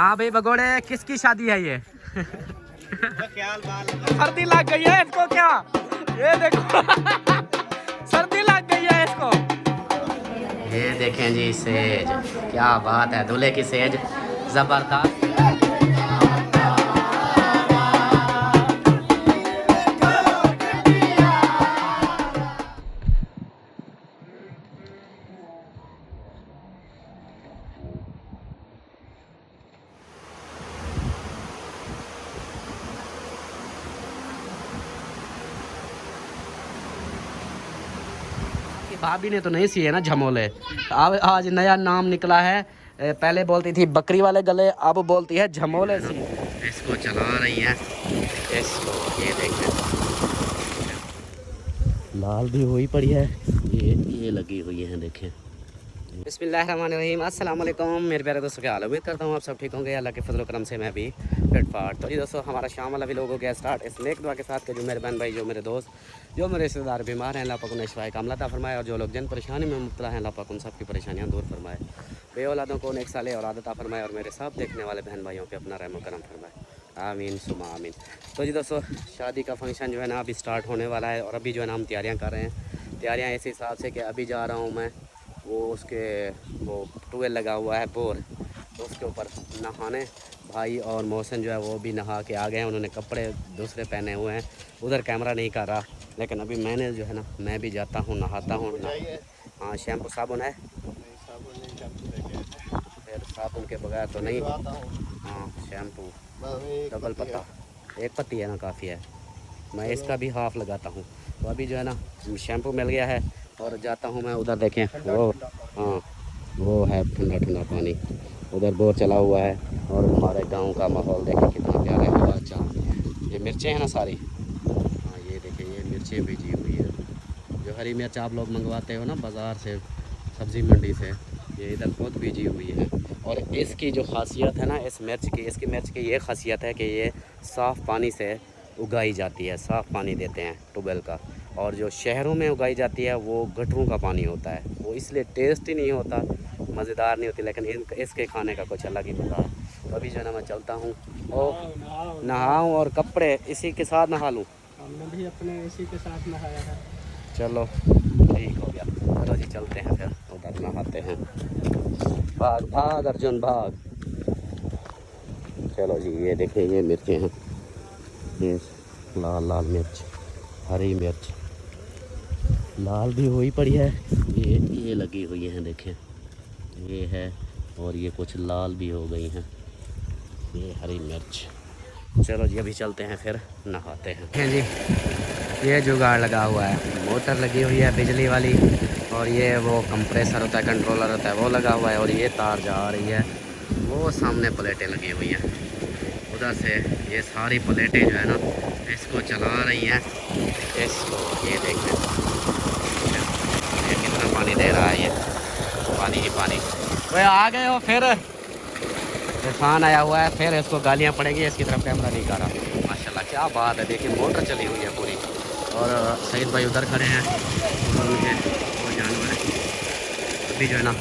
हाँ भाई भगोड़े, किसकी शादी है ये? सर्दी लग गई है इसको क्या? ये देखो सर्दी लग गई है इसको। ये देखें जी सेज, क्या बात है, दूल्हे की सेज जबरदस्त। भाभी ने तो नहीं सिए ना झमोले। अब आज नया नाम निकला है, पहले बोलती थी बकरी वाले गले, अब बोलती है झमोले सी। इसको चला रही हैं इसको, ये देखें लाल भी हुई पड़ी है, ये लगी हुई है देखें। बिस्मिल्लाहिर्रहमानिर्रहीम, अस्सलाम वालेकुम मेरे प्यारे दोस्तों, क्या हाल है? उम्मीद करता हूँ आप सब ठीक होंगे। अल्लाह के फजल करम से मैं भी फिट फाट। तो जी दोस्तों, हमारा शाम वाला भी लोग हो गया स्टार्ट इस नेक दुआ के साथ कि जो मेरे बहन भाई, जो मेरे दोस्त, जो मेरे रिश्तेदार बीमार हैं, अल्लाह पाक उन्हें शिफाए कामला अता फरमाए, और जो लोग जिन परेशानी में मुब्तला हैं, अल्लाह पाक उन सबकी परेशानियाँ दूर फरमाए, बे औलादों को नेक साले औलाद अता फरमाए, और मेरे सब देखने वाले बहन भाइयों पे अपना रहम करम फरमाए, आमीन सुमा आमीन। तो जी दोस्तों, शादी का फंक्शन जो है ना अभी स्टार्ट होने वाला है, और अभी जो है ना हम तैयारियाँ कर रहे हैं। तैयारियाँ इस हिसाब से कि अभी जा रहा हूँ मैं वो उसके वो टूवेल लगा हुआ है बोर, तो उसके ऊपर नहाने। भाई और मोहसिन जो है वो भी नहा के आ गए हैं, उन्होंने कपड़े दूसरे पहने हुए हैं, उधर कैमरा नहीं कर रहा, लेकिन अभी मैंने जो है ना मैं भी जाता हूँ नहाता हूँ। हाँ, शैम्पू साबुन है, फिर साबुन के बगैर तो नहीं। हाँ, शैम्पू डबल पत्ता, एक पत्ती है ना काफ़ी है, मैं इसका भी हाफ लगाता हूँ। तो अभी जो है ना शैम्पू मिल गया है और जाता हूँ मैं उधर। देखें वो, हाँ वो है ठंडा ठंडा पानी, उधर बोर चला हुआ है, और हमारे गांव का माहौल देखें कितना प्यारा है, हवा अच्छा। ये मिर्चें हैं ना सारी, हाँ ये देखें ये मिर्चें बीजी हुई है, जो हरी मिर्च आप लोग मंगवाते हो ना बाज़ार से, सब्ज़ी मंडी से, ये इधर खुद बीजी हुई है। और इसकी जो खासियत है ना इस मिर्च की, इसकी मिर्च की ये खासियत है कि ये साफ़ पानी से उगाई जाती है, साफ़ पानी देते हैं ट्यूबवेल का, और जो शहरों में उगाई जाती है वो गटरों का पानी होता है, वो इसलिए टेस्ट ही नहीं होता, मज़ेदार नहीं होती, लेकिन इसके खाने का कुछ अलग ही मज़ा है। तो अभी जो है ना मैं चलता हूँ और नहाऊँ और कपड़े इसी के साथ नहा लूँ। हमने भी अपने इसी के साथ नहाया है। चलो ठीक हो गया, चलो जी चलते हैं फिर उधर नहाते हैं। भाग भाग अर्जुन भाग। चलो जी, ये देखिए ये मिर्चें हैं, ये लाल लाल मिर्च, हरी मिर्च लाल भी हुई पड़ी है, ये लगी हुई है देखें, ये है, और ये कुछ लाल भी हो गई हैं, ये हरी मिर्च। चलो जी अभी चलते हैं फिर नहाते हैं जी। ये जुगाड़ लगा हुआ है, मोटर लगी हुई है बिजली वाली, और ये वो कंप्रेसर होता है, कंट्रोलर होता है, वो लगा हुआ है, और ये तार जा रही है, वो सामने प्लेटें लगी हुई हैं, उधर से ये सारी प्लेटें जो है ना इसको चला रही हैं इसको। ये देखें ये कितना पानी दे रहा है, ये पानी ही पानी। वह आ गए हो फिर, तूफान आया हुआ है, फिर इसको गालियाँ पड़ेंगी, इसकी तरफ कैमरा नहीं कर रहा। माशाल्लाह क्या बात है, देखिए मोटर चली हुई है पूरी, और सईद भाई उधर खड़े हैं, उनके वो जानवर है। अभी जो है ना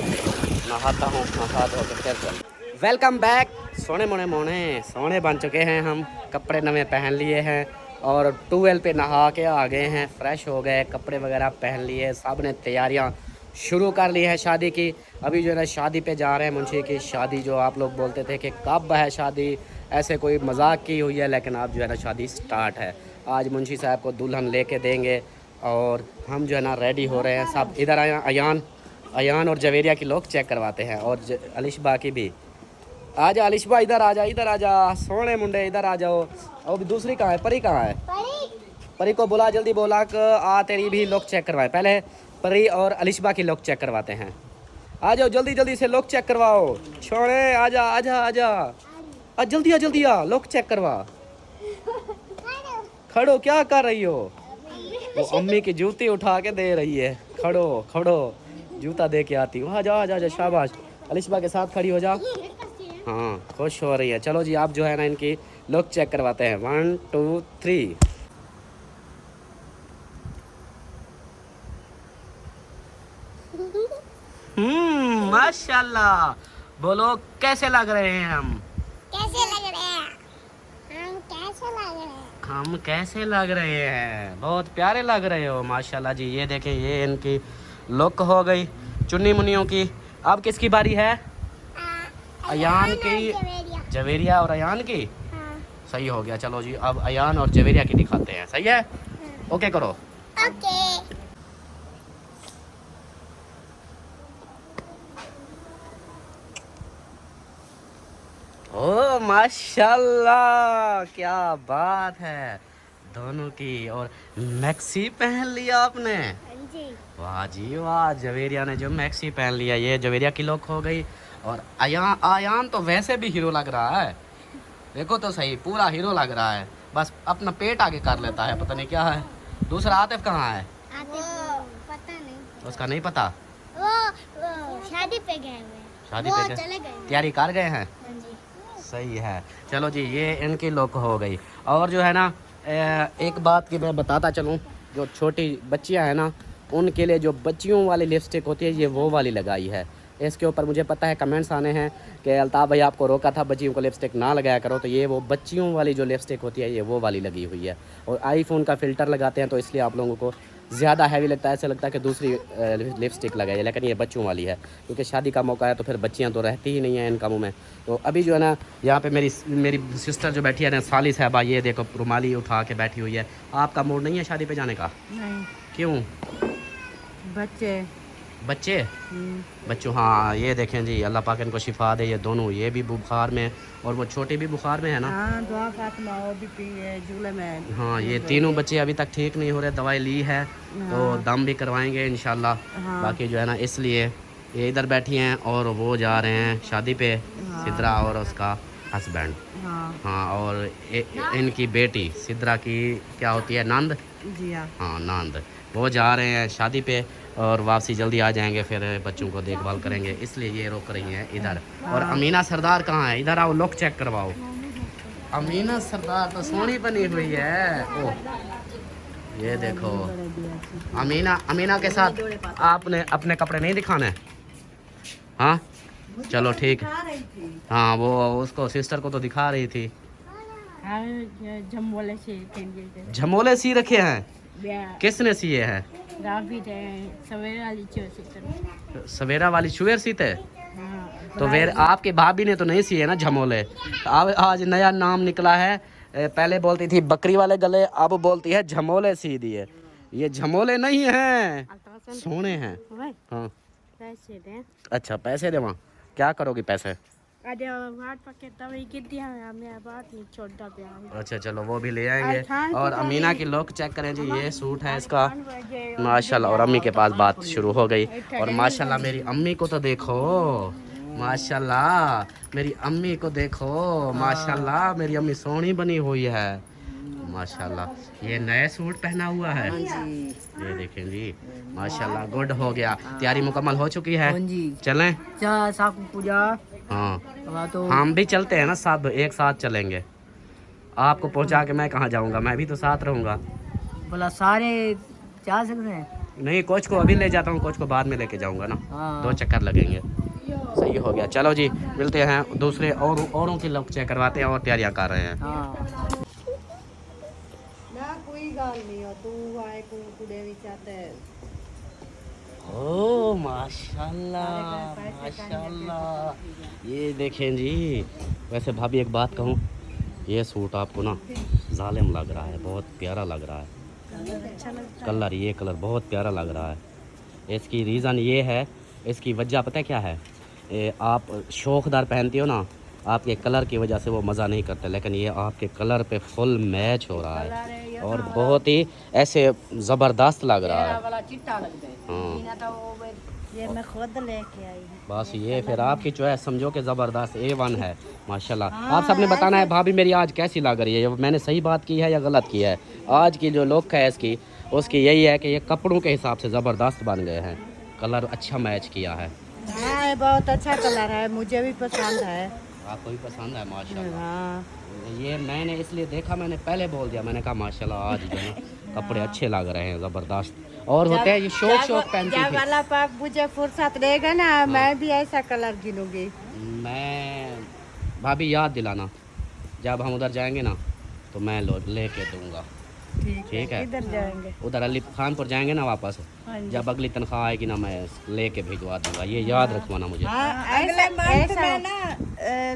नहाता हूँ, नहा धो कर चल। वेलकम बैक, सोने मोने मोने सोने बन चुके हैं हम, कपड़े नवे पहन लिए हैं, और ट्यूबवेल पे नहा के आ गए हैं, फ्रेश हो गए, कपड़े वगैरह पहन लिए, सब ने तैयारियां शुरू कर ली है शादी की। अभी जो है ना शादी पे जा रहे हैं, मुंशी की शादी, जो आप लोग बोलते थे कि कब है शादी, ऐसे कोई मजाक की हुई है, लेकिन अब जो है ना शादी स्टार्ट है। आज मुंशी साहब को दुल्हन लेके देंगे, और हम जो है ना रेडी हो रहे हैं सब। इधर अयान और जवेरिया की लोग चेक करवाते हैं, और अलिशबा की भी। आजा अलिशबा, इधर आजा, इधर आजा, सोने मुंडे इधर आ जाओ। और दूसरी कहाँ है, परी कहाँ है? परी को बुला, जल्दी बोला कि आ तेरी भी लोग चेक करवाए। पहले परी और अलिशबा की लोग चेक करवाते हैं। आ जाओ जल्दी जल्दी से लोग चेक करवाओ, छोड़े आजा आजा आजा, आज जल्दी आ जल्दी आ, लोग चेक करवा। खड़ो, क्या कर रही हो? वो अम्मी की जूती उठा के दे रही है, खड़ो खड़ो, जूता दे के आती हूँ। आजा आजा आजा, शाबाश, अलिशबा के साथ खड़ी हो जा। हाँ खुश हो रही है। चलो जी आप जो है ना इनकी लोग चेक करवाते हैं, 1 2 3। माशाल्लाह, बोलो कैसे लग रहे हैं हम? कैसे लग रहे हैं? हम कैसे लग रहे हैं? हम कैसे लग रहे हैं? बहुत प्यारे लग रहे हो माशाल्लाह जी। ये देखें, ये इनकी लुक हो गई चुन्नी मुन्नियों की। अब किसकी बारी है? अयान की, जवेरिया और अयान की। हाँ। सही हो गया। चलो जी, अब अयान और जवेरिया की दिखाते हैं। सही है, ओके करो। ओके। ओ माशाल्लाह, क्या बात है दोनों की। और मैक्सी पहन लिया आपने। जी। वाह जी वाह, जवेरिया ने जो मैक्सी पहन लिया, ये जवेरिया की लुक हो गई। और अयान, आयान तो वैसे भी हीरो लग रहा है। देखो तो सही, पूरा हीरो लग रहा है। बस अपना पेट आगे कर लेता है, पता नहीं क्या है। दूसरा आतिफ कहाँ है? पता नहीं। उसका नहीं पता। वो शादी पे गए हुए हैं। शादी वो पे चले गए। तैयारी कर गए हैं। हाँ जी। सही है। चलो जी, ये इनकी लुक हो गई। और जो है ना, एक बात की मैं बताता चलूँ, जो छोटी बच्चियाँ हैं ना, उनके लिए जो बच्चियों वाली लिपस्टिक होती है, ये वो वाली लगाई है। इसके ऊपर मुझे पता है कमेंट्स आने हैं कि अल्ताफ़ भाई आपको रोका था बच्चियों को लिपस्टिक ना लगाया करो, तो ये वो बच्चियों वाली जो लिपस्टिक होती है, ये वो वाली लगी हुई है। और आईफोन का फ़िल्टर लगाते हैं तो इसलिए आप लोगों को ज़्यादा हैवी लगता है, ऐसा लगता है कि दूसरी लिपस्टिक लगाई है, लेकिन ये बच्चों वाली है। क्योंकि शादी का मौका है तो फिर बच्चियाँ तो रहती ही नहीं हैं इन कामों में। तो अभी जो है ना, यहाँ पे मेरी सिस्टर जो बैठी है ना, साली साहबा, ये देखो रुमाली उठा के बैठी हुई है। आपका मूड नहीं है शादी पे जाने का? नहीं। क्यों? बच्चे। बच्चे? बच्चों, हाँ ये देखें जी, अल्लाह पाक इनको शिफा दे। ये दोनों, ये भी बुखार में और वो छोटे भी बुखार में है ना। हाँ, दुआ फातिमा वो भी पी है झूले में। हाँ, ये तीनों बच्चे अभी तक ठीक नहीं हो रहे, दवाई ली है तो दम भी करवाएंगे इंशाल्लाह। हाँ। बाकी जो है ना, इसलिए ये इधर बैठी हैं और वो जा रहे हैं शादी पे, सिद्रा और उसका हस्बैंड। हाँ। हाँ, और इनकी बेटी सिद्रा की क्या होती है, नंद। जी हाँ। हाँ, नंद, वो जा रहे हैं शादी पे और वापसी जल्दी आ जाएंगे, फिर बच्चों को देखभाल करेंगे, इसलिए ये रोक रही हैं इधर। और अमीना सरदार कहाँ है? इधर आओ, लुक चेक करवाओ। अमीना सरदार तो सोनी बनी हुई है। ओह, ये देखो अमीना के साथ आपने अपने कपड़े नहीं दिखाने? हाँ चलो ठीक। हाँ, वो उसको सिस्टर को तो दिखा रही थी। झमोले सी रखे हैं? किसने सिए हैं? सवेरा वाली शुगर सीते। तो फिर आपके भाभी ने तो नहीं सिए ना झमोले। अब आज नया नाम निकला है, पहले बोलती थी बकरी वाले गले, अब बोलती है झमोले सी दिए। ये झमोले नहीं हैं, सोने हैं। हाँ, पैसे दें। अच्छा पैसे दे, वहाँ क्या करोगी पैसे? अच्छा चलो, वो भी ले आएंगे। और अमीना की लुक चेक करें जी, ये सूट है इसका माशाल्लाह। और अम्मी के पास बात शुरू हो गई। और माशाल्लाह मेरी अम्मी को तो देखो, माशाल्लाह मेरी अम्मी को देखो, माशाल्लाह मेरी अम्मी सोनी बनी हुई है माशाल्लाह। ये नए सूट पहना हुआ है, ये देखें जी माशाल्लाह। गुड हो गया, तैयारी मुकम्मल हो चुकी है। चलें? पूजा। हाँ, तो हम भी चलते हैं ना, सब एक साथ चलेंगे। आपको पहुंचा के मैं कहाँ जाऊंगा, मैं भी तो साथ रहूंगा। बोला सारे जा सकते हैं? नहीं, कोच को अभी ले जाता हूँ, कोच को बाद में लेके जाऊंगा ना। हाँ। 2 चक्कर लगेंगे। सही हो गया। चलो जी, मिलते हैं, दूसरे औरों की लुक चेक करवाते हैं और तैयारियां कर रहे हैं। हाँ। ना कोई गाल नहीं हो, तू आए को कुड़े विचारते। ओ माशाल्लाह माशाल्लाह, ये देखें जी। वैसे भाभी एक बात कहूँ, ये सूट आपको ना जालिम लग रहा है, बहुत प्यारा लग रहा है। कलर, ये कलर बहुत प्यारा लग रहा है। इसकी रीज़न ये है, इसकी वजह पता है क्या है? आप शौकदार पहनती हो ना, आपके कलर की वजह से वो मज़ा नहीं करते, लेकिन ये आपके कलर पे फुल मैच हो रहा है और बहुत ही ऐसे ज़बरदस्त लग रहा है। हाँ, ये मैं खुद लेके आई हूँ। बस ये फिर आपकी चॉइस समझो कि ज़बरदस्त A1 है माशाल्लाह। आप सबने बताना है भाभी मेरी आज कैसी लग रही है, मैंने सही बात की है या गलत की है। आज की जो लुक है इसकी, उसकी यही है कि ये कपड़ों के हिसाब से ज़बरदस्त बन गए हैं, कलर अच्छा मैच किया है। हाँ, बहुत अच्छा कलर है, मुझे भी पसंद है। आपको भी पसंद है माशाल्लाह। हाँ। ये मैंने इसलिए देखा, मैंने पहले बोल दिया, मैंने कहा माशाल्लाह आज जो है कपड़े अच्छे लग रहे हैं, ज़बरदस्त। और होते हैं ये शौक पहनती जब थी। वाला पाक मुझे फुर्सत देगा ना, मैं भी ऐसा कलर गिनूंगी। मैं भाभी याद दिलाना, जब हम उधर जाएंगे ना तो मैं लेके दूंगा। ठीक है। किधर जाएंगे? उधर अली खानपुर जाएंगे ना वापस, हाँ जी। जब अगली तनख्वाह आएगी ना मैं लेके भिजवा दूंगा, ये याद रखवाना मुझे। अगले मंथ में ना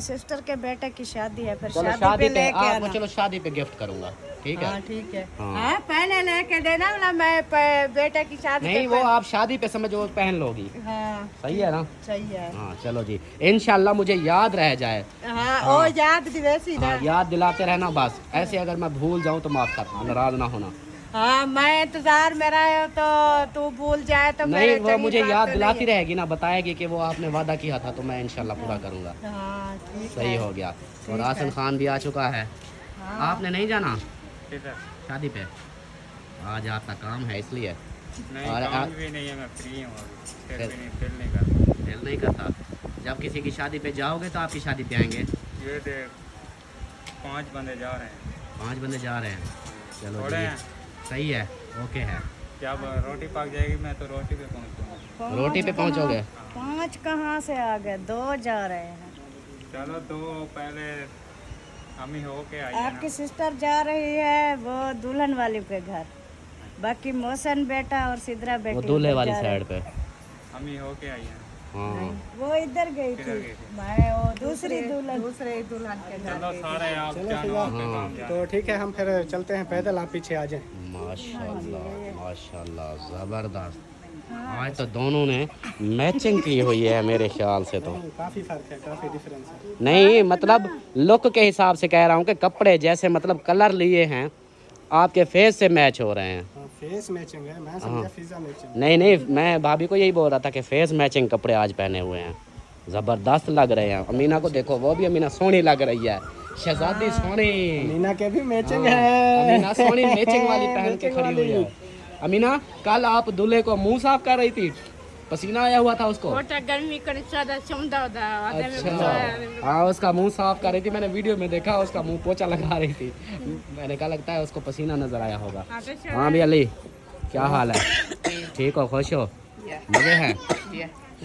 सिस्टर के बेटे की शादी है, फिर चलो शादी पे पे लेके आपको, आना। चलो शादी पे गिफ्ट करूंगा, ठीक है। हाँ ठीक है। हाँ। हाँ पहले लेके देना ना, मैं बेटे की शादी नहीं पे वो आप शादी पे समझो पहन लोगी, हाँ सही है ना? सही है। हाँ चलो जी, इंशाल्लाह मुझे याद रह जाए। हाँ ओ याद दिवसी ना। हाँ, याद दिलाते रहना बस, ऐसे अगर मैं भूल जाऊँ तो माफ करना, नाराज ना होना। हाँ मैं इंतजार में रहा है, तो तू भूल जाए तो नहीं मेरे वो चंगी मुझे बात याद तो दिलाती नहीं है। रहेगी ना, बताएगी कि वो आपने वादा किया था, तो मैं इंशाल्लाह पूरा करूँगा। हाँ ठीक सही है। हो गया। ठीक और है। आसन खान भी आ चुका है। हाँ। आपने नहीं जाना किधर? शादी पे? आज आपका काम है इसलिए। नहीं और काम भी नहीं है, मैं फ्री हूँ अभी, फिर भी नहीं फिर नहीं करता। दिल नहीं करता। जब किसी की शादी पे जाओगे तो आपकी शादी पे आएंगे। ये देख 5 बंदे जा रहे हैं। 5 बंदे जा रहे हैं, चलो थोड़े जी हैं। सही है, ओके है। जब रोटी पक जाएगी मैं तो रोटी पे पहुँचूँगा। रोटी पे पहुंचोगे? 5 कहाँ से आ गए, 2 जा रहे हैं। चलो तो पहले हम ही हो के आइए आपकी ना। सिस्टर जा रही है वो दुल्हन वाली के घर, बाकी मोहसन बेटा और सिद्रा बेटी वो दूल्हे उधर वाली जा रहे साइड पे। हम ही हो के आइए ना। हाँ वो इधर गई किधर थी, गई थी? मैं वो दूसरी दुल्हन के घर चलो गई थी। सारे आप जानो आपके काम जानो। तो ठीक है, हम फिर चलते हैं पैदल, आप पीछे आ जाएं। माशाल्लाह माशाल्लाह ज़बरदस्त। आज तो दोनों ने मैचिंग की हुई है मेरे ख्याल से तो। काफ़ी फ़र्क है, काफ़ी डिफरेंस है। नहीं मतलब लुक के हिसाब से कह रहा हूँ कि कपड़े जैसे मतलब कलर लिए हैं आपके फेस से मैच हो रहे हैं। हाँ, फेस मैचिंग है, मैं समझा फिजा मैचिंग। नहीं नहीं, मैं भाभी को यही बोल रहा था कि फेस मैचिंग कपड़े आज पहने हुए हैं, ज़बरदस्त लग रहे हैं। अमीना को देखो, वो भी अमीना सोहनी लग रही है, शहजादी सोहनी। मीना के भी मैचिंग हाँ, है। अमीना सोहनी मैचिंग वाली पहन के खड़ी हुई है। अमीना कल आप दूल्हे को मुंह साफ कर रही थी, पसीना आया हुआ था उसको। गर्मी कर अच्छा हाँ, उसका मुंह साफ कर रही थी, मैंने वीडियो में देखा, उसका मुंह पोछा लगा रही थी। मैंने कहा लगता है उसको पसीना नजर आया होगा। हाँ भी अली, क्या हाल है? ठीक हो, खुश हो, मजे हैं?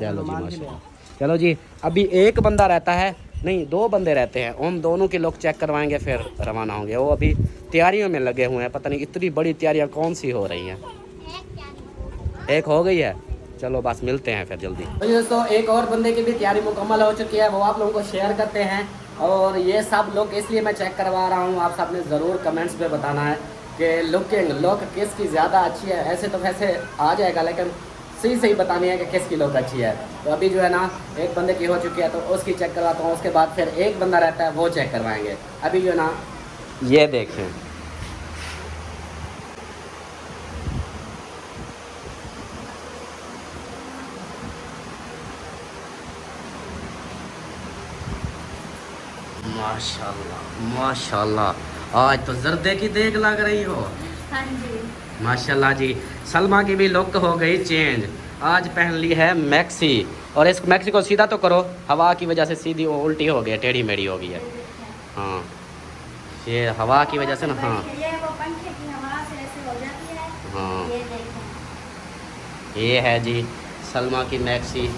चलो जी माशाल्लाह। चलो जी, अभी एक बंदा रहता है, नहीं 2 बंदे रहते हैं, हम दोनों के लोग चेक करवाएंगे फिर रवाना होंगे। वो अभी तैयारियों में लगे हुए हैं, पता नहीं इतनी बड़ी तैयारियां कौन सी हो रही हैं। एक हो गई है, चलो बस मिलते हैं फिर जल्दी। तो दोस्तों एक और बंदे की भी तैयारी मुकम्मल हो चुकी है, वो आप लोगों को शेयर करते हैं। और ये सब लोग इसलिए मैं चेक करवा रहा हूँ, आप सब ने ज़रूर कमेंट्स पे बताना है कि लुक किसकी ज़्यादा अच्छी है। ऐसे तो वैसे आ जाएगा, लेकिन सही बतानी है कि किसकी लुक अच्छी है। तो अभी जो है ना एक बंदे की हो चुकी है, तो उसकी चेक करवाता हूँ, उसके बाद फिर एक बंदा रहता है वो चेक करवाएंगे। अभी जो है ना ये देखें, माशाल्लाह माशाल्लाह, आज तो जर्दे की देख लग रही हो। हाँ जी। माशाल्लाह जी। सलमा की भी लुक हो गई चेंज, आज पहन ली है मैक्सी। और इस मैक्सी को सीधा तो करो, हवा की वजह से सीधी वो उल्टी हो गई है, टेढ़ी मेढ़ी हो गई है। हाँ ये हवा की वजह से ना। हाँ ये वो पंखे की हवा से ऐसे हो जाती है। हाँ ये देखें। ये है जी सलमा की मैक्सी।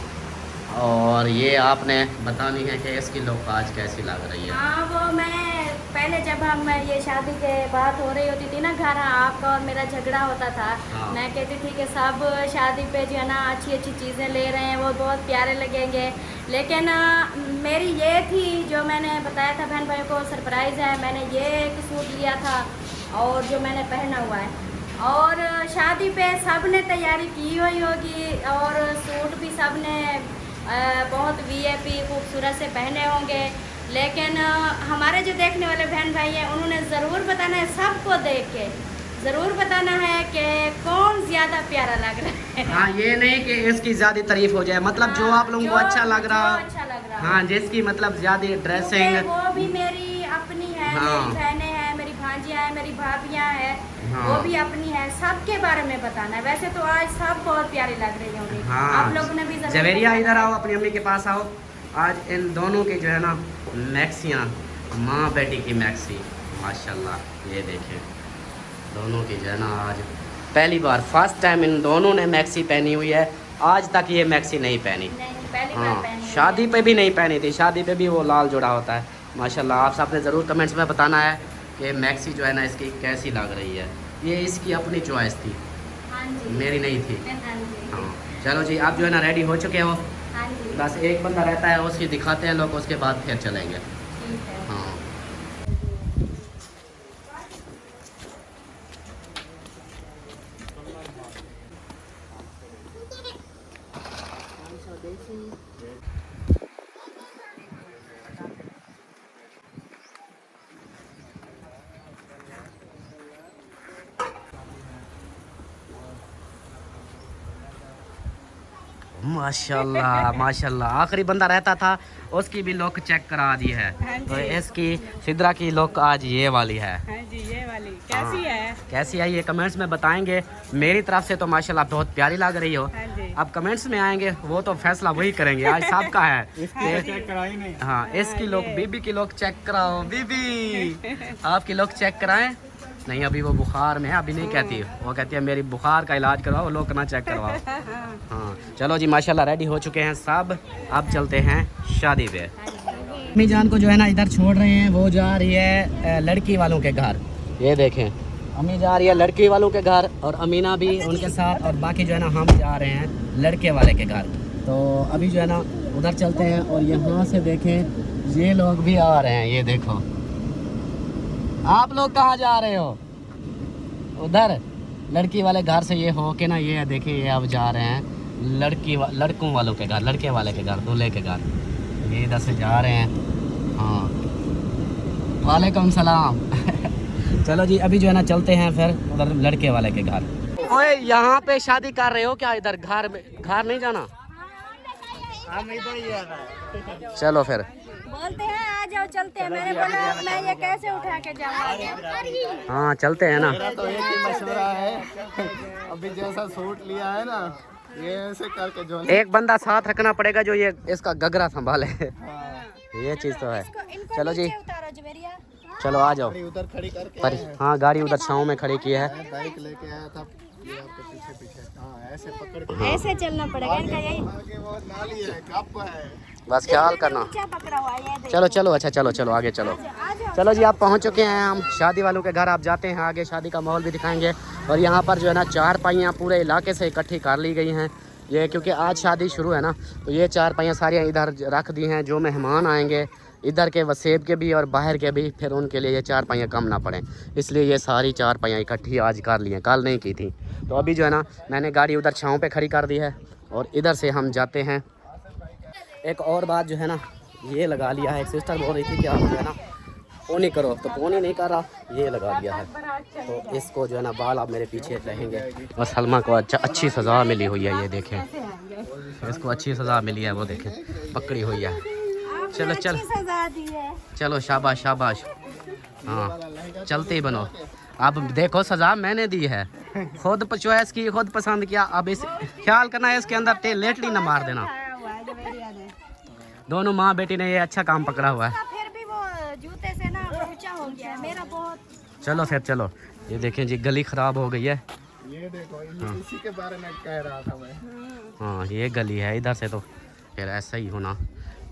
और ये आपने बतानी है कि इसकी लुक आज कैसी लग रही है। हाँ वो मैं पहले जब हम ये शादी के बात हो रही होती थी ना, घर आपका और मेरा झगड़ा होता था। हाँ। मैं कहती थी कि सब शादी पे जो है ना अच्छी चीज़ें ले रहे हैं, वो बहुत प्यारे लगेंगे। लेकिन मेरी ये थी जो मैंने बताया था बहन भाई को, सरप्राइज़ है, मैंने ये एक सूट लिया था और जो मैंने पहना हुआ है। और शादी पे सब ने तैयारी की हुई होगी और सूट भी सब ने बहुत VIP खूबसूरत से पहने होंगे। लेकिन हमारे जो देखने वाले बहन भाई हैं उन्होंने ज़रूर बताना है, सबको देख के ज़रूर बताना है कि कौन ज़्यादा प्यारा लग रहा है। हाँ ये नहीं कि इसकी ज़्यादा तारीफ हो जाए, मतलब जो आप लोगों को अच्छा लग रहा। अच्छा लग रहा हाँ जिसकी मतलब ज़्यादा ड्रेसिंग। क्योंकि वो भी मेरी अपनी है। हाँ। मेरी बहनें हैं, मेरी भांजियाँ हैं, मेरी भाभियाँ हैं। हाँ। वो भी अपनी है, सबके बारे में बताना है। वैसे तो आज सब बहुत प्यारी लग रही होंगी। हाँ आप लोगों ने भी ज़रूर जवेरिया बताना इधर है। आओ, अपनी अम्मी के पास आओ। आज इन दोनों की जो है ना मैक्सियाँ, माँ बेटी की मैक्सी, माशाल्लाह ये देखें दोनों की जो है ना आज पहली बार फर्स्ट टाइम इन दोनों ने मैक्सी पहनी हुई है। आज तक ये मैक्सी नहीं पहनी। नहीं, पहली हाँ बार पहनी शादी पे भी नहीं पहनी थी, शादी पे भी वो लाल जोड़ा होता है माशाल्लाह। आप सबने ज़रूर कमेंट्स में बताना है कि मैक्सी जो है ना इसकी कैसी लग रही है। ये इसकी अपनी चॉइस थी, हाँ जी, मेरी नहीं थी। हाँ जी, हाँ चलो जी, आप जो है ना रेडी हो चुके हो। हाँ जी, बस एक बंदा रहता है, उसकी दिखाते हैं लोग, उसके बाद फिर चलेंगे। ठीक है। हाँ माशाल्लाह माशाल्लाह। आखिरी बंदा रहता था, उसकी भी लुक चेक करा दी है। तो इसकी सिद्रा की लुक आज ये वाली है। हाँ जी, ये वाली कैसी है? कैसी है ये कमेंट्स में बताएंगे। मेरी तरफ से तो माशाल्लाह बहुत प्यारी लग रही हो। हाँ जी। अब कमेंट्स में आएंगे वो तो फैसला वही करेंगे, आज सबका है। चेक कराई नहीं। हाँ इसकी लुक, बीबी की लुक चेक कराओ। बीबी आपकी लुक चेक कराएं। नहीं अभी वो बुखार में है, अभी नहीं कहती, वो कहती है मेरी बुखार का इलाज करवाओ, लोग ना चेक करवाओ। हाँ चलो जी माशाल्लाह रेडी हो चुके हैं सब, अब चलते हैं शादी पे। अम्मी जान को जो है ना इधर छोड़ रहे हैं, वो जा रही है लड़की वालों के घर। ये देखें अम्मी जा रही है लड़की वालों के घर और अमीना भी उनके साथ, और बाकी जो है ना हम जा रहे हैं लड़के वाले के घर। तो अभी जो है ना उधर चलते हैं और यहाँ से देखें ये लोग भी आ रहे हैं। ये देखो आप लोग कहाँ जा रहे हो? उधर लड़की वाले घर से ये हो के ना, ये देखिए ये अब जा रहे हैं लड़कों वालों के घर, लड़के वाले के घर, दूल्हे के घर। ये इधर से जा रहे हैं। हाँ वालेकुम सलाम। चलो जी अभी जो है ना चलते हैं फिर उधर लड़के वाले के घर। ओए यहाँ पे शादी कर रहे हो क्या? इधर घर नहीं जाना? चलो फिर बोलते हैं आ जाओ चलते हैं, मैंने बोला मैं ये कैसे उठा के जाऊँ। हाँ चलते हैं ना। मेरा तो एक ही मशवरा है, अभी जैसा सूट लिया है ना ये ऐसे करके जो एक बंदा साथ रखना पड़ेगा जो ये इसका गगरा संभाले। ये चीज़ तो है। चलो जी उतारो जवेरिया। चलो आ जाओ। उधर खड़ी करके पर हाँ गाड़ी उधर छाँव में खड़ी की है। बाइक लेके आया था, ये आपके पीछे पीछे। हाँ ऐसे पकड़ के ऐसे चलना पड़ेगा इनका, यही आगे वो नाली है, कप है। बस ख्याल करना। क्या पकड़ा हुआ है ये देखो। चलो चलो अच्छा चलो आगे चलो। आ जाओ। चलो जी आप पहुंच चुके हैं हम शादी वालों के घर। आप जाते हैं आगे, शादी का माहौल भी दिखाएंगे। और यहाँ पर जो है ना चारपाइयाँ पूरे इलाके से इकट्ठी कर ली गई हैं। ये क्योंकि आज शादी शुरू है ना, तो ये चारपाइयाँ सारी इधर रख दी हैं। जो मेहमान आएंगे इधर के वसेब के भी और बाहर के भी, फिर उनके लिए ये चारपाइयाँ कम ना पड़ें, इसलिए ये सारी चारपाइयाँ इकट्ठी आज कर ली हैं, कल नहीं की थी। तो अभी जो है ना मैंने गाड़ी उधर छाँव पे खड़ी कर दी है और इधर से हम जाते हैं। एक और बात जो है ना ये लगा लिया है, एक सिस्टर बोल रही थी कि आप जो है ना पोनी करो, तो पोनी नहीं कर रहा, ये लगा लिया है। तो इसको जो है ना बाल आप मेरे पीछे रहेंगे। और सलमा को अच्छी सज़ा मिली हुई है, ये देखें इसको अच्छी सज़ा मिली है, वो देखें पकड़ी हुई है। चलो सजा दी है। चलो शाबाश शाबाश। हाँ चलते ही बनो। अब देखो सज़ा मैंने दी है, खुद चॉइस की, खुद पसंद किया। अब इस ख्याल करना है इसके अंदर लेटली ना मार देना। दोनों माँ बेटी ने ये अच्छा काम पकड़ा हुआ है। फिर भी वो जूते से ना ऊंचा हो गया है मेरा बहुत। चलो फिर चलो। ये देखें जी गली ख़राब हो गई है। ये देखो इसी के बारे में कह रहा था मैं। हाँ ये गली है, इधर से तो फिर ऐसा ही होना।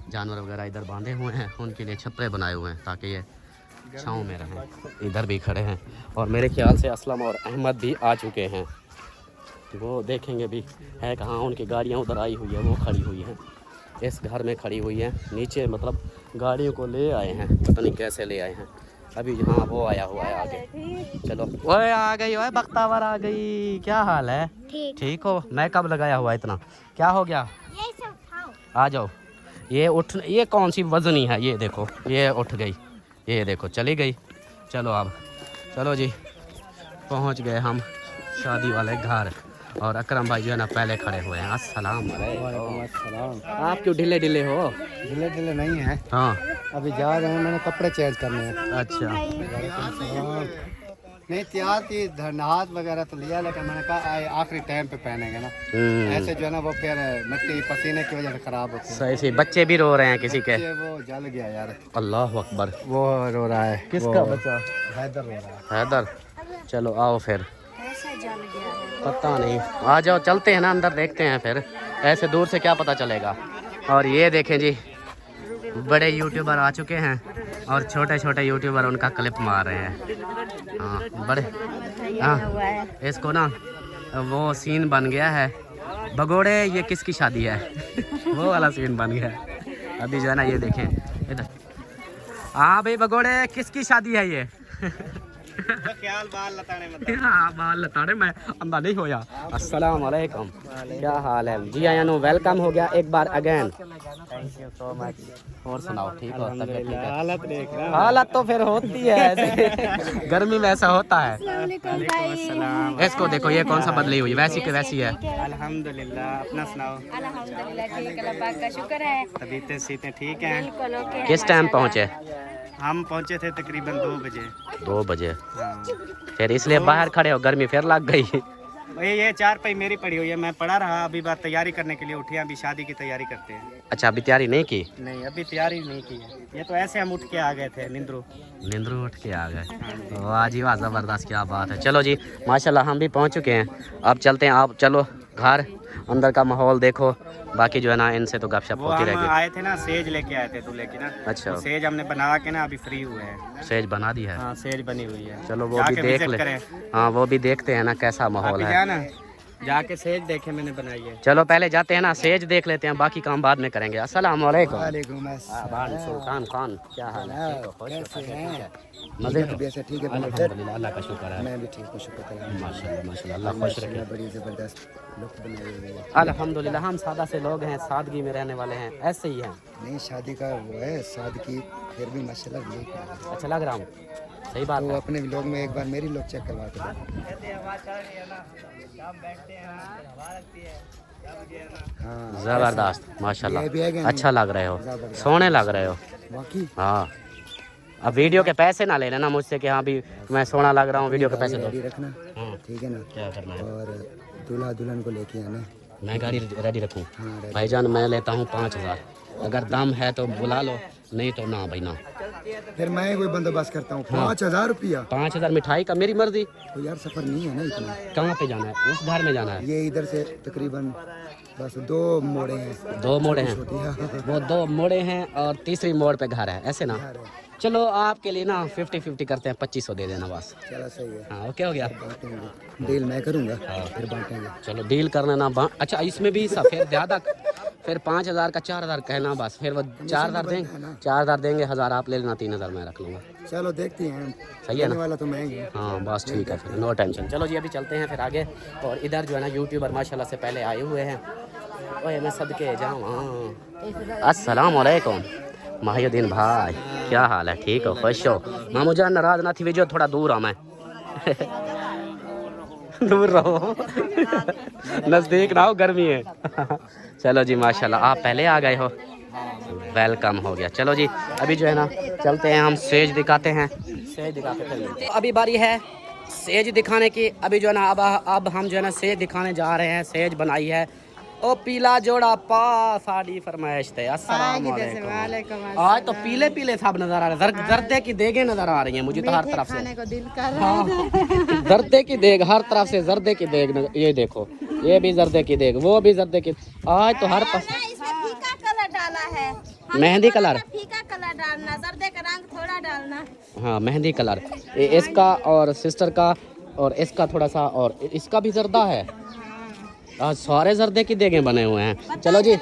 जानवर वगैरह इधर बांधे हुए हैं, उनके लिए छपरे बनाए हुए हैं ताकि ये छाँव में रहें। इधर भी खड़े हैं और मेरे ख्याल से असलम और अहमद भी आ चुके हैं। वो देखेंगे भी है कहाँ, उनकी गाड़ियाँ उधर आई हुई है, वो खड़ी हुई हैं, इस घर में खड़ी हुई है। नीचे मतलब गाड़ियों को ले आए हैं, पता नहीं कैसे ले आए हैं। अभी हाँ वो आया हुआ है आगे। चलो ओए आ गई, ओए बख्तावर आ गई। क्या हाल है? ठीक हो? मैं कब लगाया हुआ इतना, क्या हो गया? ये सब खाओ। आ जाओ। ये कौन सी वजनी है? ये देखो ये उठ गई, ये देखो चली गई। चलो अब चलो जी पहुंच गए हम शादी वाले घर। और अकरम भाई जो है ना पहले खड़े हुए हैं। अस्सलाम वालेकुम। आप क्यों ढीले ढीले हो? ढीले ढीले नहीं है, हाँ अभी जा रहे हैं, मैंने कपड़े चेंज करने हैं। अच्छा नहीं तैयार थी, नहाज वगैरह तो लिया, लेकिन मैंने कहा आखिरी टाइम पे पहनेंगे ना, ऐसे जो है ना वो फिर मिट्टी पसीने की वजह से खराब होती है। सही। बच्चे भी रो रहे हैं किसी के। वो जल गया यार। अल्लाह अकबर। वो रो रहा है। किसका बच्चा? हैदर रो रहा है। हैदर। चलो आओ फिर। ऐसे जल गया है। पता नहीं, आ जाओ चलते हैं ना अंदर, देखते हैं फिर। ऐसे दूर से क्या पता चलेगा। और ये देखें जी, बड़े यूट्यूबर आ चुके हैं और छोटे छोटे यूट्यूबर उनका क्लिप मार रहे हैं। हाँ बड़े, हाँ इसको ना वो सीन बन गया है, भगोड़े ये किसकी शादी है वो वाला सीन बन गया है। अभी जो है ना ये देखें इधर, हाँ भाई भगोड़े किसकी शादी है ये हाँ बाल लताड़े में अंधा नहीं होया। अस्सलाम वालेकुम, क्या हाल है जी? आया नो वेलकम हो गया एक बार again, thank you so much. और सुनाओ ठीक हो? तबीयत ठीक है? हालत देख रहा, हालत तो फिर होती है ऐसे गर्मी में ऐसा होता है। इसको देखो ये कौन सा बदली हुई, वैसी के वैसी है। अल्हम्दुलिल्लाह, अपना सुनाओ। अल्हम्दुलिल्लाह ठीक, अल्लाह पाक का शुक्र है। तबीयतें सीतें ठीक हैं? बिल्कुल ओके है। किस टाइम पहुँचे? हम पहुंचे थे तकरीबन 2 बजे। 2 बजे, हाँ। फिर इसलिए बाहर खड़े हो, गर्मी फिर लग गई। भाई ये 4 पाई मेरी पड़ी हुई है, मैं पड़ा रहा, अभी बात तैयारी करने के लिए उठे, अभी शादी की तैयारी करते हैं। अच्छा अभी तैयारी नहीं की? नहीं अभी तैयारी नहीं की है, ये तो ऐसे हम उठ के आ गए थे नींदरू उठ के आ गए। वाह जी वाह, ज़बरदस्त, क्या बात है। चलो जी माशाल्लाह हम भी पहुंच चुके हैं, अब चलते हैं। आप चलो घर, अंदर का माहौल देखो, बाकी जो है ना इनसे तो गपशप होती रहेगी। आए थे ना सेज लेके आए थे दूल्हे की ना। अच्छा तो सेज हमने बना के ना अभी फ्री हुए हैं। सेज बना दी है? हाँ सेज बनी हुई है। चलो वो भी देख ले। हाँ वो भी देखते हैं ना कैसा माहौल है ना, जाके सेज देखे मैंने बनाई है। चलो पहले जाते हैं ना, सेज देख लेते हैं, बाकी काम बाद में करेंगे। अस्सलाम वालेकुम। सुल्तान खान, क्या हाल है? मजे से ठीक है? अल्लाह का शुक्र है, मैं भी ठीक हूँ, शुक्र है माशाल्लाह माशाल्लाह, अल्लाह खुश रखे। बड़ी ज़बरदस्त लुक बनाई हुई है। अल्हम्दुलिल्लाह, हम सादा से लोग हैं, सादगी में रहने वाले हैं, ऐसे ही हैं। नहीं शादी का वो है सादगी, फिर भी माशाल्लाह अच्छा लग रहा हूँ, सही बात तो है। अपने व्लॉग में एक बार मेरी लोग चेक करवा के हाँ, ज़बरदस्त माशाल्लाह, अच्छा लग रहे हो, सोने लग रहे हो। हाँ अब वीडियो के पैसे ना ले लेना मुझसे कि हाँ भी मैं सोना लग रहा हूँ, वीडियो के पैसे दो। रखना ठीक है ना? क्या करना है? और दूल्हा दुल्हन को लेके आना। मैं गाड़ी रेडी रखूँ? हाँ, भाईजान मैं लेता हूँ 5000, अगर दम है तो बुला लो, नहीं तो ना भाई ना। फिर मैं कोई बंदोबस्त करता हूँ। 5000 रुपया? 5000 मिठाई का, मेरी मर्जी। तो यार सफर नहीं है ना इतना। कहाँ पे जाना है? उस घर में जाना है? ये इधर से तकरीबन बस 2 मोड़े हैं। 2 मोड़े हैं? वो 2 मोड़े हैं और तीसरी मोड़ पे घर है, ऐसे ना? चलो आपके लिए ना 50-50 करते हैं, 2500 दे देना बस। चलो सही है। हाँ ओके हो गया, डील मैं करूँगा, फिर बांटेंगे। चलो डील करना ना अच्छा इसमें भी फिर ज़्यादा, फिर 5000 का 4000 कहना बस, फिर वो 4000 देंगे, 4000 देंगे, 1000 आप ले लेना, 3000 मैं रख लूँगा। चलो देखते हैं, सही है ना? वाला तो महंगी है। हाँ बस ठीक है, फिर नो टेंशन। चलो जी अभी चलते हैं फिर आगे। और इधर जो है ना यूट्यूबर माशाल्लाह से पहले आए हुए हैं। ओए मैं सदके जाऊँ। अस्सलाम वालेकुम माहिउद्दीन भाई, क्या हाल है? ठीक हो, खुश हो? मामू जान नाराज ना थी, विजो थोड़ा दूर आ मैं दूर रहो नज़दीक ना हो, गर्मी है चलो जी माशाल्लाह आप पहले आ गए हो, वेलकम हो गया। चलो जी अभी जो है ना चलते हैं, हम सेज दिखाते हैं, सेज दिखाते हैं। अभी बारी है सेज दिखाने की। अभी जो है ना अब हम जो है ना सेज दिखाने जा रहे हैं। सेज बनाई है ओ पीला जोड़ा पा साड़ी फरमाइश थे। अस्सलाम वालेकुम। आज तो पीले पीले सब नजर आ रहे हैं, जर्दे की देगे नजर आ रही हैं मुझे तो हर तरफ से। को दिल कर रहा है। जर्दे की देग हर तरफ से, जर्दे की देग, ये देखो ये भी जर्दे की देग, वो भी जर्दे की। आज तो हर पास इसमें फीका कलर डाला है, मेहंदी कलर, फीका कलर डालना, जर्दे का रंग थोड़ा डालना। हाँ मेहंदी कलर, इसका और सिस्टर का और इसका थोड़ा सा, और इसका भी जर्दा है। आज सारे जर्दे की देगे बने हुए हैं। चलो जी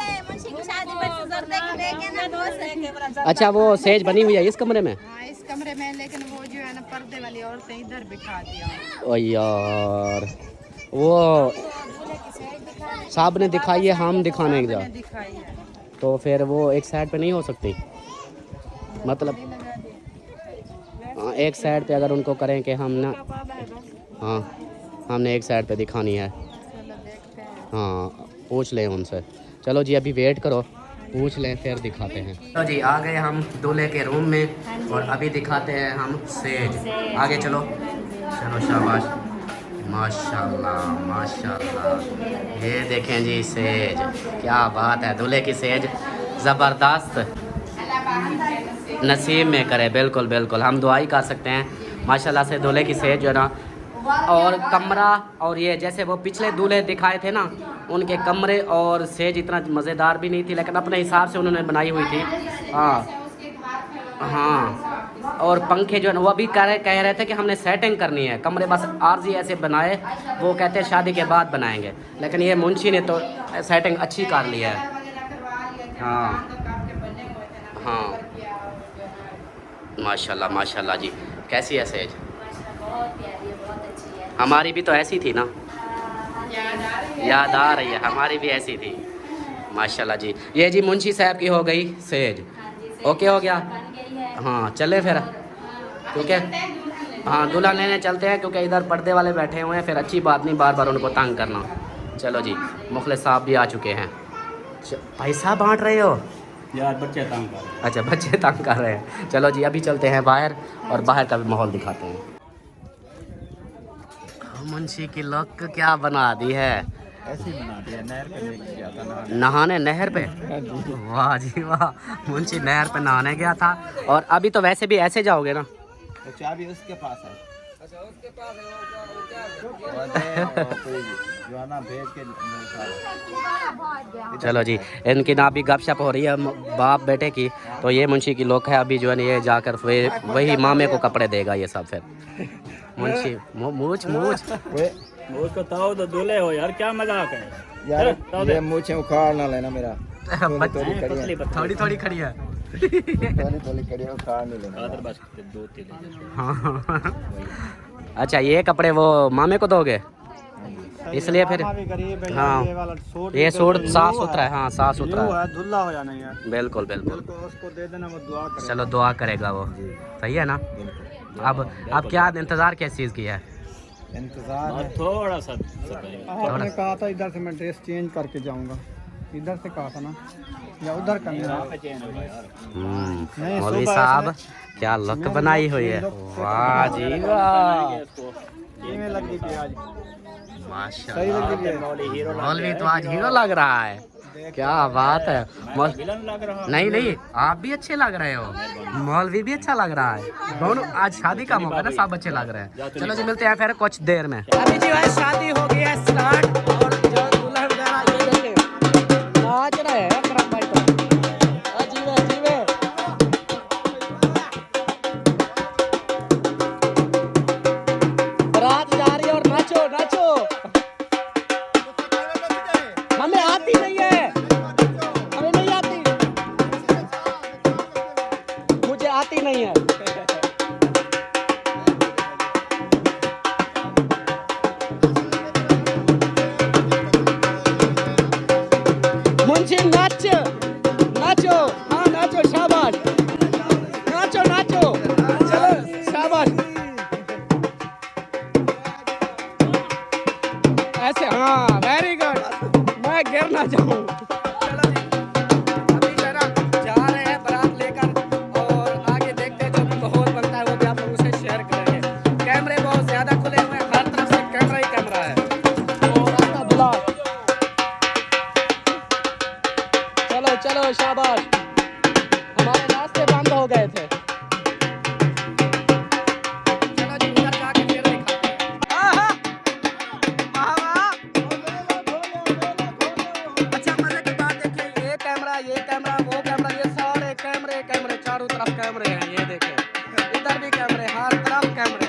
अच्छा वो सेज बनी हुई है इस कमरे में? हाँ इस कमरे में, लेकिन वो जो है ना पर्दे वाली औरतें इधर बिठा दिया। ओ यार वो साहब ने दिखाई है, हम दिखाने जा तो फिर वो एक साइड पे नहीं हो सकती, मतलब हाँ एक साइड पे अगर उनको करें कि हम ना, हाँ हमने एक साइड पे दिखानी है। हाँ पूछ लें उनसे। चलो जी अभी वेट करो, पूछ लें फिर दिखाते हैं। तो जी आ गए हम दूल्हे के रूम में और अभी दिखाते हैं हम सेज। आगे चलो, चलो शाबाश, माशाल्लाह माशाल्लाह। ये देखें जी सेज, क्या बात है, दूल्हे की सेज ज़बरदस्त, नसीब में करे। बिल्कुल बिल्कुल हम दुआ ही कर सकते हैं। माशाल्लाह से दूल्हे की सेज जो है ना और कमरा, और ये जैसे वो पिछले दूल्हे दिखाए थे ना, उनके कमरे और सेज इतना मज़ेदार भी नहीं थी, लेकिन अपने हिसाब से उन्होंने बनाई हुई थी। हाँ हाँ, और पंखे जो है ना वो अभी कह रहे थे कि हमने सेटिंग करनी है, कमरे बस आर्जी ऐसे बनाए, वो कहते हैं शादी के बाद बनाएंगे, लेकिन ये मुंशी ने तो सेटिंग अच्छी कर ली है। हाँ हाँ, माशाल्लाह माशाल्लाह जी। कैसी है सेज? हमारी भी तो ऐसी थी ना, याद आ रही है, हमारी भी ऐसी थी माशाल्लाह जी। ये जी मुंशी साहब की हो गई सेज, ओके हो गया। हाँ चले फिर, क्योंकि हाँ दूल्हा लेने चलते हैं, क्योंकि इधर पर्दे वाले बैठे हुए हैं, फिर अच्छी बात नहीं बार बार उनको तंग करना। चलो जी, मुखलिस साहब भी आ चुके हैं। पैसा बांट रहे हो यार? बच्चे तंग कर रहे हैं। अच्छा, बच्चे तंग कर रहे हैं। चलो जी, अभी चलते हैं बाहर और बाहर का भी माहौल दिखाते हैं। मुंशी की लुक क्या बना दी है, ऐसे ही बना दिया, नहर पे लेके गया था नहाने नहर पे। वाह जी वाह, मुंशी नहर पे नहाने गया था। और अभी तो वैसे भी ऐसे जाओगे ना, तो चाबी उसके पास है। अच्छा उसके पास जो है ना भेज के चलो जी, इनकी ना अभी गपशप हो रही है बाप बेटे की। तो ये मुंशी की लोग है, अभी जो है ना ये जाकर वही मामे को कपड़े देगा ये सब। फिर मुंशी मूछ मूछ उसको ताओ तो दूल्हे हो यार, क्या मजाक है यार, ये मूछें उखाड़ ना लेना मेरा। थोड़ी थोड़ी खड़ी है, थोड़ी खड़ी उखाड़ नहीं लेना। बस दो तीन। हाँ अच्छा, ये कपड़े वो मामे को दोगे, इसलिए फिर हाँ ये सूट साफ सुथरा है। हाँ साफ सुथरा है, धुल्ला हो जाना यार। बिल्कुल बिल्कुल, उसको दे देना, वो दुआ करेगा। चलो दुआ करेगा वो, सही है ना। अब क्या इंतज़ार किस चीज़ की है? इंतजार थोड़ा सा आपने कहा था इधर से मैं ड्रेस चेंज करके जाऊंगा, इधर से कहा था ना, या उधर करना। मौलवी साहब क्या लुक बनाई हुई है, वाह जी वाह, लगी प्याज माशाल्लाह। मौलवी तो आज हीरो लग रहा है, क्या बात है। नहीं नहीं, आप भी अच्छे लग रहे हो, मौलवी भी अच्छा लग रहा है, दोनों आज शादी का मौका ना, सब अच्छे लग रहे हैं। चलो जी, मिलते हैं फिर कुछ देर में। अभी जी भाई शादी हो गई है स्टार्ट, और जो दूल्हा वगैरह ये देखे नाच रहे हैं अकरम भाई तो। अजीब अजीब रात जा रही है और नाचो नाचो। हमें आती नहीं है, हमें नहीं आती, मुझे आती नहीं है। मुंशी नाच नाचो, हाँ नाचो, शाबाश, नाचो नाचो, चलो शाबाश, ऐसे हाँ, वेरी गुड, मैं गिर ना जाऊं। चलो जी, अभी जरा जा रहे हैं बारात लेकर, और आगे देखते हैं जो भी माहौल बनता है वो भी आप लोगों से शेयर करेंगे। कैमरे बहुत ज्यादा खुले हुए हैं, हर तरफ से कैमरा ही कैमरा है, तो रास्ता ब्लॉक। चलो चलो शाबाश, हमारे रास्ते बंद हो गए थे। चलो जी, उधर जाके फिर दिखाते हैं। आहा! अच्छा मजे की बात देखिए, ये कैमरा वो कैमरा, ये सारे कैमरे चारों तरफ कैमरे हैं, ये देखें, इधर भी कैमरे, हर तरफ कैमरे।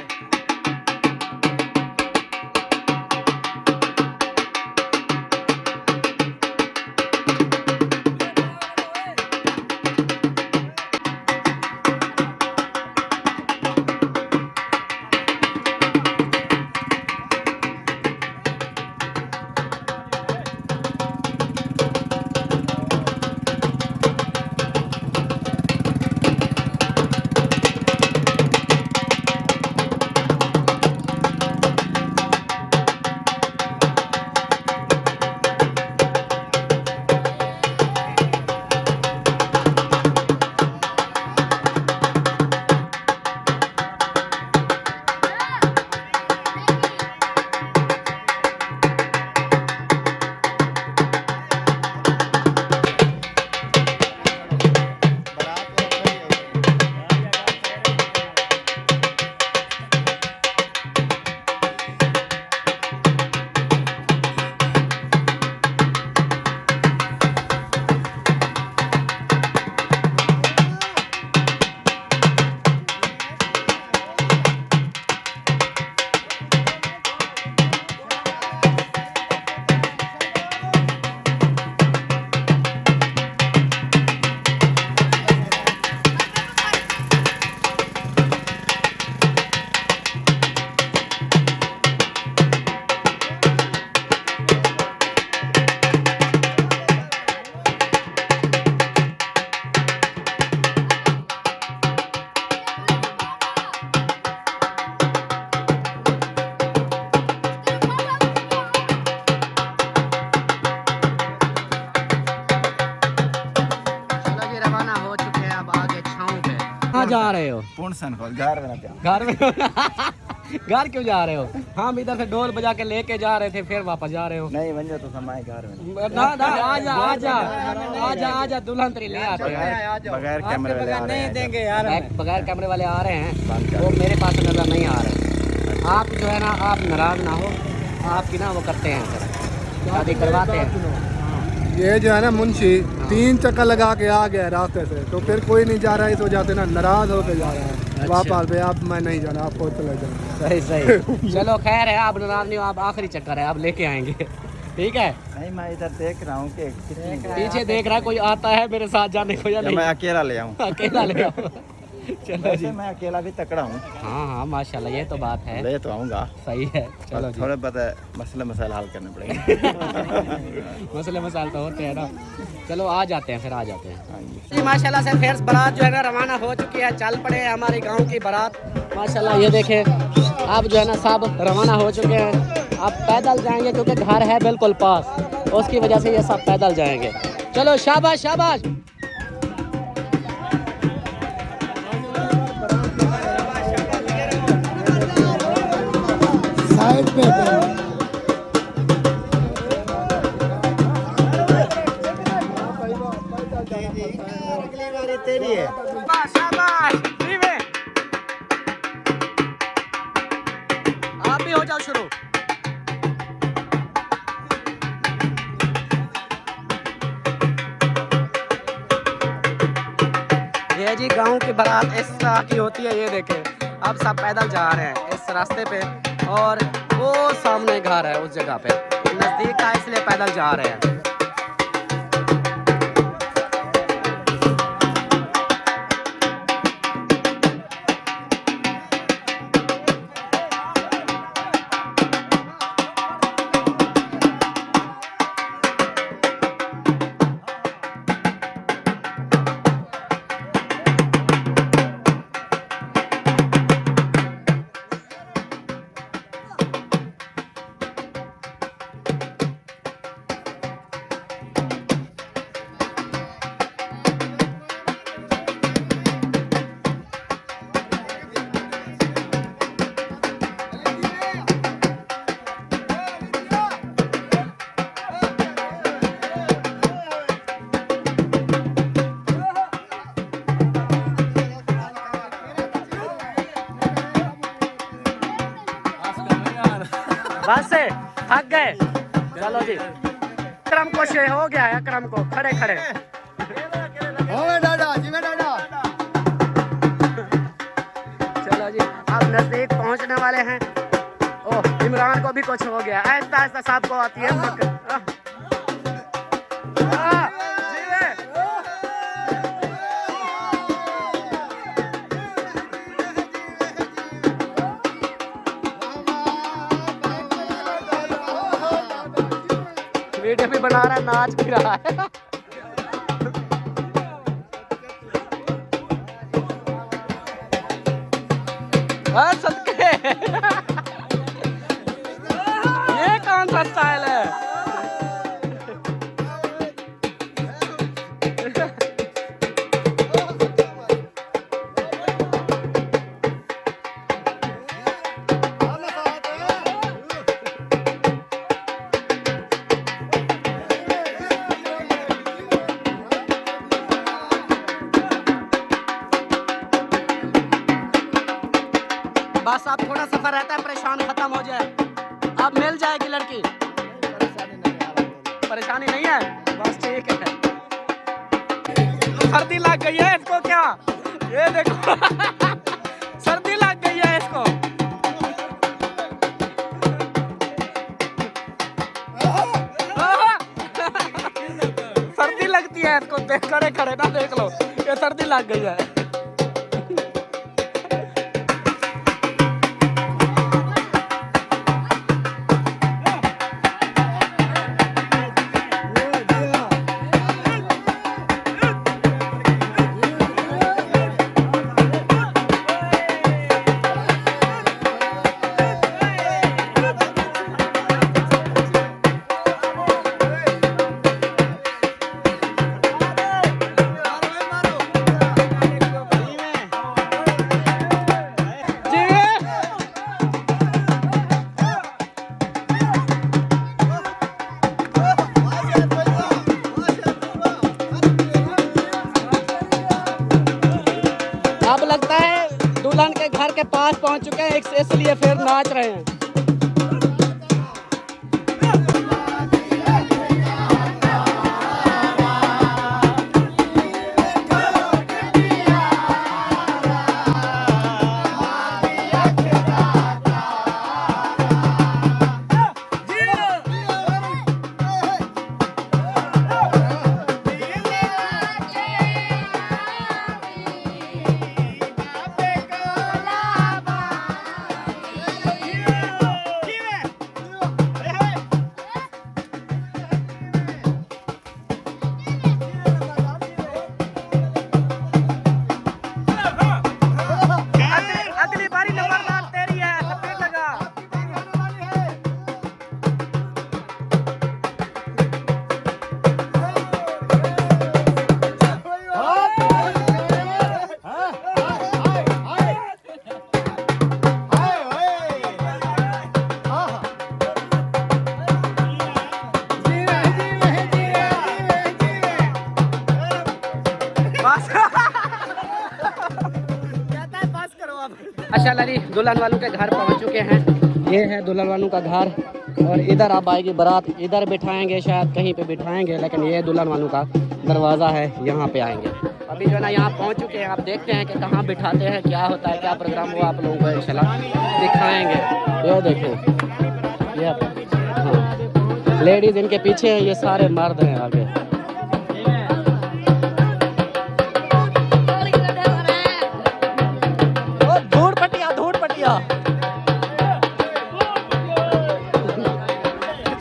कहाँ जा रहे हो? घर में घर क्यों जा रहे हो? हम इधर से ढोल बजा के लेके जा रहे थे, फिर वापस जा रहे हो? नहीं वंजो तो समय घर में ना ना, आजा आजा आजा आजा, दुल्हन तेरी ले आते हैं। बगैर कैमरे वाले नहीं देंगे यार, बगैर कैमरे वाले आ रहे हैं, वो मेरे पास नजर नहीं आ रहे। आप जो है ना, आप नाराज ना हो, आपकी ना वो करते हैं सर, शादी करवाते हैं। ये जो है ना मुंशी 3 चक्कर लगा के आ गया रास्ते से, तो फिर कोई नहीं जा रहा है, इस वजह से ना नाराज होके जा रहा है। वापस पे आप, मैं नहीं जाना, आप खुद चले जाना। सही सही, चलो खैर है, आप नाराज नहीं हो, आप आखिरी चक्कर है, आप लेके आएंगे, ठीक है? नहीं मैं इधर देख रहा हूँ कि पीछे देख रहा है कोई आता है मेरे साथ जाने को या नहीं? मैं अकेला ले आऊँ। अकेला ले आओ। चलो जी, मैं अकेला भी तकड़ा हूँ। हाँ हाँ माशाल्लाह, ये तो बात है, ले तो आऊँगा। सही है। चलो जी, थोड़े बहुत मसले मसाइल हल करने पड़ेंगे। मसले मसाइल तो होते हैं ना। चलो आ जाते हैं, फिर आ जाते हैं जी। माशाल्लाह से फिर बारात जो है ना रवाना हो चुकी है, चल पड़े हैं हमारे गांव की बारात। माशाल्लाह ये देखें, अब जो है ना सब रवाना हो चुके हैं। अब पैदल जाएंगे क्योंकि घर है बिल्कुल पास, उसकी वजह से ये सब पैदल जाएंगे। चलो शाबाश शाबाश। साइड पे अगली बारी तेरी है। शाबाश, आप भी हो जाओ शुरू। ये जी गांव की बारात इस तरह की होती है, ये देखें। अब सब पैदल जा रहे हैं इस रास्ते पे, और वो सामने घर है उस जगह पे, नज़दीक का, इसलिए पैदल जा रहे हैं। बस से थक गए। चलो जी, अकरम को शे हो गया है, अकरम को खड़े खड़े। चलो जी, अब नजदीक पहुंचने वाले हैं। ओह, इमरान को भी कुछ हो गया। आहिस्ता आहिस्ता सबको आती है। वीडियो भी बना रहा है, नाच भी रहा है। सदके ये कौन सा स्टाइल है? बस अब थोड़ा सफर रहता है, परेशान खत्म हो जाए, अब मिल जाएगी लड़की। परेशानी नहीं है, बस ठीक है। सर्दी लग गई है इसको, क्या ये देखो। सर्दी लग गई है इसको। सर्दी लगती है इसको, देख खड़े खड़े ना देख लो, ये सर्दी लग गई है। पास पहुंच चुके हैं, इसलिए फिर नाच रहे हैं। माशाल्लाह जी दुल्हन वालों के घर पहुंच चुके हैं। ये है दुल्हन वालों का घर और इधर अब आएगी बारात, इधर बिठाएंगे, शायद कहीं पे बिठाएंगे, लेकिन ये दुल्हन वालों का दरवाज़ा है, यहाँ पे आएंगे। अभी जो है ना यहाँ पहुंच चुके हैं। आप देखते हैं कि कहाँ बिठाते हैं, क्या होता है, क्या प्रोग्राम हुआ, आप लोगों को इंशाल्लाह दिखाएंगे। ये देखें, ये हाँ लेडीज़ इनके पीछे हैं, ये सारे मर्द हैं आगे।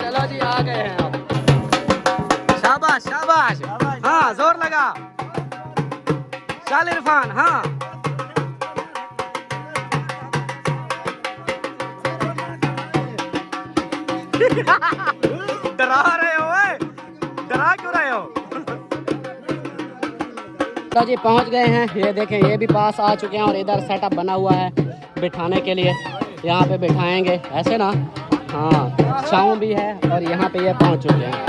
चलो जी आ गए हैं आप। शाबाश शाबाश, हाँ जोर लगा, चल इरफान, हाँ डरा रहे हो, डरा क्यों रहे हो? तो जी पहुंच गए हैं, ये देखें ये भी पास आ चुके हैं और इधर सेटअप बना हुआ है बिठाने के लिए। यहाँ पे बिठाएंगे ऐसे ना, हाँ छाँव भी है और यहाँ पे ये पहुँच चुके हैं।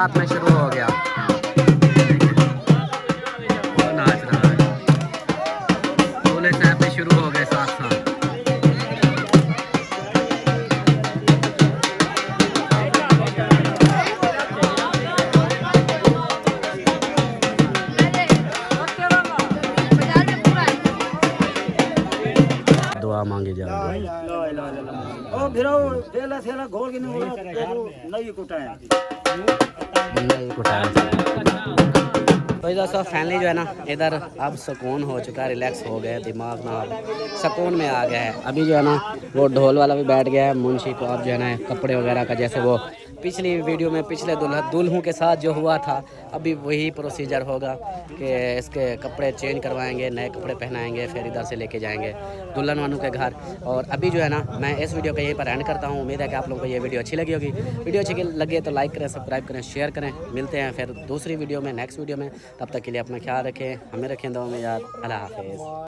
साथ में शुरू हो गया। वो नाच रहा है, दूल्हे साहब भी शुरू हो गए साथ साथ। दुआ मांगी जा रही है। तो दोस्तों फाइनली जो है ना इधर अब सुकून हो चुका है, रिलैक्स हो गए, दिमाग ना सुकून में आ गया है। अभी जो है ना वो ढोल वाला भी बैठ गया है मुंशी को। अब जो है ना कपड़े वगैरह का जैसे वो पिछली वीडियो में पिछले दुल्हों के साथ जो हुआ था, अभी वही प्रोसीजर होगा कि इसके कपड़े चेंज करवाएंगे, नए कपड़े पहनाएंगे, फिर इधर से लेके जाएंगे दुल्हन वालों के घर। और अभी जो है ना मैं इस वीडियो को यहीं पर एंड करता हूँ। उम्मीद है कि आप लोगों को ये वीडियो अच्छी लगी होगी। वीडियो अच्छी लगे तो लाइक करें, सब्सक्राइब करें, शेयर करें। मिलते हैं फिर दूसरी वीडियो में, नेक्स्ट वीडियो में। तब तक के लिए अपना ख्याल रखें, हमें रखें दुआ में याद। अल्लाह हाफिज़।